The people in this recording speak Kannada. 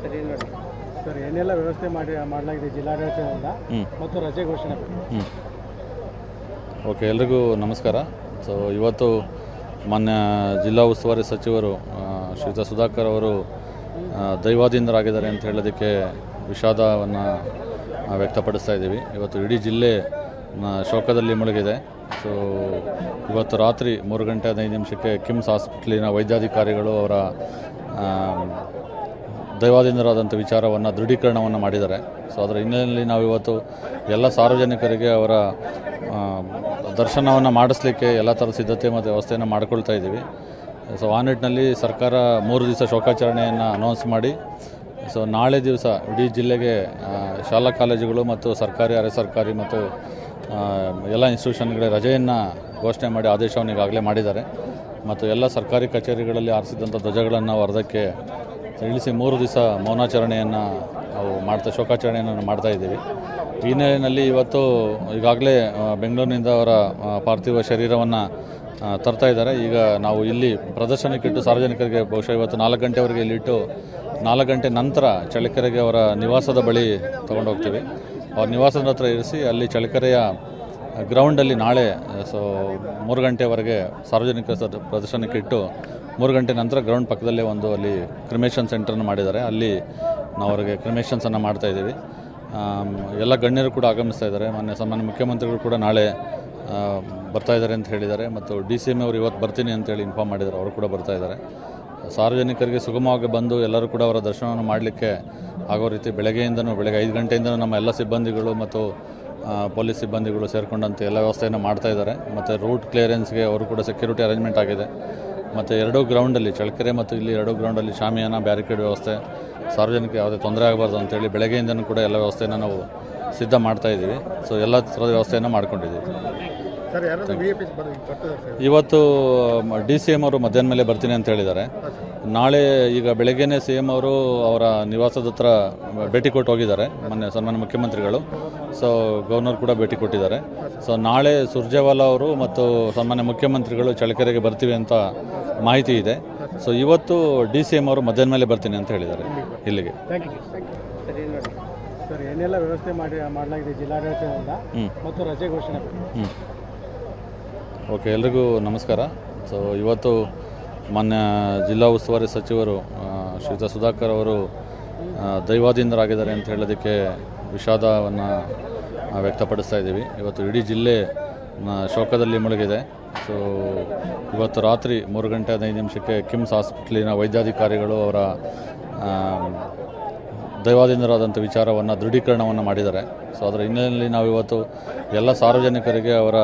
ಸರ್ ಏನೆಲ್ಲ ವ್ಯವಸ್ಥೆ ಮಾಡಲಾಗಿದೆ ಜಿಲ್ಲಾಡಳಿತದಿಂದ ಮತ್ತು ರಜೆ ಘೋಷಣೆ. ಓಕೆ, ಎಲ್ರಿಗೂ ನಮಸ್ಕಾರ. ಸೊ ಇವತ್ತು ಮಾನ್ಯ ಜಿಲ್ಲಾ ಉಸ್ತುವಾರಿ ಸಚಿವರು ಶ್ರೀಯುತ ಸುಧಾಕರ್ ಅವರು ದೈವಾಧೀನರಾಗಿದ್ದಾರೆ ಅಂತ ಹೇಳೋದಕ್ಕೆ ವಿಷಾದವನ್ನು ವ್ಯಕ್ತಪಡಿಸ್ತಾ ಇದ್ದೀವಿ. ಇವತ್ತು ಇಡೀ ಜಿಲ್ಲೆ ಶೋಕದಲ್ಲಿ ಮುಳುಗಿದೆ. ಸೊ ಇವತ್ತು ರಾತ್ರಿ 3:15 ಕಿಮ್ಸ್ ಹಾಸ್ಪಿಟ್ಲಿನ ವೈದ್ಯಾಧಿಕಾರಿಗಳು ಅವರ ದೈವಾಧೀನರಾದಂಥ ವಿಚಾರವನ್ನು ದೃಢೀಕರಣವನ್ನು ಮಾಡಿದ್ದಾರೆ. ಸೊ ಅದರ ಹಿನ್ನೆಲೆಯಲ್ಲಿ ನಾವು ಇವತ್ತು ಎಲ್ಲ ಸಾರ್ವಜನಿಕರಿಗೆ ಅವರ ದರ್ಶನವನ್ನು ಮಾಡಿಸ್ಲಿಕ್ಕೆ ಎಲ್ಲ ಥರದ ಸಿದ್ಧತೆ ಮತ್ತು ವ್ಯವಸ್ಥೆಯನ್ನು ಮಾಡಿಕೊಳ್ತಾ ಇದ್ದೀವಿ. ಸೊ ಆ ನಿಟ್ಟಿನಲ್ಲಿ ಸರ್ಕಾರ 3 ದಿವಸ ಶೋಕಾಚರಣೆಯನ್ನು ಅನೌನ್ಸ್ ಮಾಡಿ, ಸೊ ನಾಳೆ ದಿವಸ ಇಡೀ ಜಿಲ್ಲೆಗೆ ಶಾಲಾ ಕಾಲೇಜುಗಳು ಮತ್ತು ಸರ್ಕಾರಿ ಅರೆ ಸರ್ಕಾರಿ ಮತ್ತು ಎಲ್ಲ ಇನ್ಸ್ಟಿಟ್ಯೂಷನ್ಗಳಿಗೆ ರಜೆಯನ್ನು ಘೋಷಣೆ ಮಾಡಿ ಆದೇಶವನ್ನು ಈಗಾಗಲೇ ಮಾಡಿದ್ದಾರೆ. ಮತ್ತು ಎಲ್ಲ ಸರ್ಕಾರಿ ಕಚೇರಿಗಳಲ್ಲಿ ಆರಿಸಿದಂಥ ಧ್ವಜಗಳನ್ನು ನಾವು ಅರ್ಧಕ್ಕೆ ಇಳಿಸಿ 3 ದಿವಸ ಮೌನಾಚರಣೆಯನ್ನು ನಾವು ಶೋಕಾಚರಣೆಯನ್ನು ಮಾಡ್ತಾ ಇದ್ದೀವಿ. ಈ ಹಿನ್ನೆಲೆಯಲ್ಲಿ ಇವತ್ತು ಈಗಾಗಲೇ ಬೆಂಗಳೂರಿನಿಂದ ಅವರ ಪಾರ್ಥಿವ ಶರೀರವನ್ನು ತರ್ತಾ ಇದ್ದಾರೆ. ಈಗ ನಾವು ಇಲ್ಲಿ ಪ್ರದರ್ಶನಕ್ಕಿಟ್ಟು ಸಾರ್ವಜನಿಕರಿಗೆ ಬಹುಶಃ ಇವತ್ತು 4 ಗಂಟೆವರೆಗೆ ಇಲ್ಲಿಟ್ಟು 4 ಗಂಟೆ ನಂತರ ಚಳ್ಳಕೆರೆಗೆ ಅವರ ನಿವಾಸದ ಬಳಿ ತೊಗೊಂಡು ಹೋಗ್ತೀವಿ. ಅವ್ರ ನಿವಾಸದ ಹತ್ರ ಇರಿಸಿ ಅಲ್ಲಿ ಚಳ್ಳಕೆರೆಯ ಗ್ರೌಂಡಲ್ಲಿ ನಾಳೆ 3 ಗಂಟೆವರೆಗೆ ಸಾರ್ವಜನಿಕ ಪ್ರದರ್ಶನಕ್ಕೆ ಇಟ್ಟು 3 ಗಂಟೆ ನಂತರ ಗ್ರೌಂಡ್ ಪಕ್ಕದಲ್ಲೇ ಅಲ್ಲಿ ಕ್ರಿಮೇಷನ್ ಸೆಂಟರ್ನ ಮಾಡಿದ್ದಾರೆ. ಅಲ್ಲಿ ನಾವು ಅವರಿಗೆ ಕ್ರಿಮೇಷನ್ಸನ್ನು ಮಾಡ್ತಾಯಿದ್ದೀವಿ. ಎಲ್ಲ ಗಣ್ಯರು ಕೂಡ ಆಗಮಿಸ್ತಾ ಇದ್ದಾರೆ. ಸಾಮಾನ್ಯ ಮುಖ್ಯಮಂತ್ರಿಗಳು ಕೂಡ ನಾಳೆ ಬರ್ತಾ ಇದ್ದಾರೆ ಅಂತ ಹೇಳಿದ್ದಾರೆ. ಮತ್ತು DCM ಅವರು ಇವತ್ತು ಬರ್ತೀನಿ ಅಂತೇಳಿ ಇನ್ಫಾರ್ಮ್ ಮಾಡಿದ್ದಾರೆ, ಅವರು ಕೂಡ ಬರ್ತಾ ಇದ್ದಾರೆ. ಸಾರ್ವಜನಿಕರಿಗೆ ಸುಗಮವಾಗಿ ಬಂದು ಎಲ್ಲರೂ ಕೂಡ ಅವರ ದರ್ಶನವನ್ನು ಮಾಡಲಿಕ್ಕೆ ಆಗೋ ರೀತಿ ಬೆಳಗ್ಗೆ 5 ಗಂಟೆಯಿಂದನೂ ನಮ್ಮ ಎಲ್ಲ ಸಿಬ್ಬಂದಿಗಳು ಮತ್ತು ಪೊಲೀಸ್ ಸಿಬ್ಬಂದಿಗಳು ಸೇರಿಕೊಂಡಂತೆ ಎಲ್ಲ ವ್ಯವಸ್ಥೆಯನ್ನು ಮಾಡ್ತಾ ಇದ್ದಾರೆ. ಮತ್ತು ರೂಟ್ ಕ್ಲಿಯರೆನ್ಸ್ಗೆ ಅವರು ಕೂಡ ಸೆಕ್ಯೂರಿಟಿ ಅರೇಂಜ್ಮೆಂಟ್ ಆಗಿದೆ. ಮತ್ತು 2 ಗ್ರೌಂಡಲ್ಲಿ ಚಳ್ಳಕೆರೆ ಮತ್ತು ಇಲ್ಲಿ 2 ಗ್ರೌಂಡಲ್ಲಿ ಶಾಮಿಯಾನ ಬ್ಯಾರಿಕೇಡ್ ವ್ಯವಸ್ಥೆ, ಸಾರ್ವಜನಿಕ ಯಾವುದೇ ತೊಂದರೆ ಆಗಬಾರ್ದು ಅಂತೇಳಿ ಬೆಳಗ್ಗೆಯಿಂದನೂ ಕೂಡ ಎಲ್ಲ ವ್ಯವಸ್ಥೆಯನ್ನು ನಾವು ಸಿದ್ಧ ಮಾಡ್ತಾ ಇದ್ದೀವಿ. ಸೊ ಎಲ್ಲ ಥರದ ವ್ಯವಸ್ಥೆಯನ್ನು ಮಾಡ್ಕೊಂಡಿದ್ದೀವಿ. ಇವತ್ತು DCM ಅವರು ಮಧ್ಯಾಹ್ನ ಮೇಲೆ ಬರ್ತೀನಿ ಅಂತ ಹೇಳಿದ್ದಾರೆ. ನಾಳೆ ಈಗ ಬೆಳಗ್ಗೆನೇ CM ಅವರು ಅವರ ನಿವಾಸದ ಹತ್ರ ಭೇಟಿ ಕೊಟ್ಟು ಹೋಗಿದ್ದಾರೆ, ಸನ್ಮಾನ್ಯ ಮುಖ್ಯಮಂತ್ರಿಗಳು. ಸೊ ಗವರ್ನರ್ ಕೂಡ ಭೇಟಿ ಕೊಟ್ಟಿದ್ದಾರೆ. ಸೊ ನಾಳೆ ಸುರ್ಜೇವಾಲಾ ಅವರು ಮತ್ತು ಸನ್ಮಾನ್ಯ ಮುಖ್ಯಮಂತ್ರಿಗಳು ಚಳ್ಳಕೆರೆಗೆ ಬರ್ತೀವಿ ಅಂತ ಮಾಹಿತಿ ಇದೆ. ಸೊ ಇವತ್ತು DCM ಅವರು ಮಧ್ಯಾಹ್ನ ಮೇಲೆ ಬರ್ತೀನಿ ಅಂತ ಹೇಳಿದ್ದಾರೆ ಇಲ್ಲಿಗೆ. ಸರ್ ಏನೆಲ್ಲ ವ್ಯವಸ್ಥೆ ಮಾಡಲಾಗಿದೆ ಜಿಲ್ಲಾಡಳಿತದಿಂದ ಮತ್ತು ರಜೆ ಘೋಷಣೆ. ಓಕೆ, ಎಲ್ರಿಗೂ ನಮಸ್ಕಾರ. ಸೊ ಇವತ್ತು ಮಾನ್ಯ ಜಿಲ್ಲಾ ಉಸ್ತುವಾರಿ ಸಚಿವರು ಶ್ರೀಯುತ ಸುಧಾಕರ್ ಅವರು ದೈವಾಧೀನರಾಗಿದ್ದಾರೆ ಅಂತ ಹೇಳೋದಕ್ಕೆ ವಿಷಾದವನ್ನು ವ್ಯಕ್ತಪಡಿಸ್ತಾ ಇದ್ದೀವಿ. ಇವತ್ತು ಇಡೀ ಜಿಲ್ಲೆ ಶೋಕದಲ್ಲಿ ಮುಳುಗಿದೆ. ಸೊ ಇವತ್ತು ರಾತ್ರಿ 3:15 ಕಿಮ್ಸ್ ಹಾಸ್ಪಿಟ್ಲಿನ ವೈದ್ಯಾಧಿಕಾರಿಗಳು ಅವರ ದೈವಾಧೀನರಾದಂಥ ವಿಚಾರವನ್ನು ದೃಢೀಕರಣವನ್ನು ಮಾಡಿದ್ದಾರೆ. ಸೊ ಅದರ ಹಿನ್ನೆಲೆಯಲ್ಲಿ ನಾವು ಇವತ್ತು ಎಲ್ಲ ಸಾರ್ವಜನಿಕರಿಗೆ ಅವರ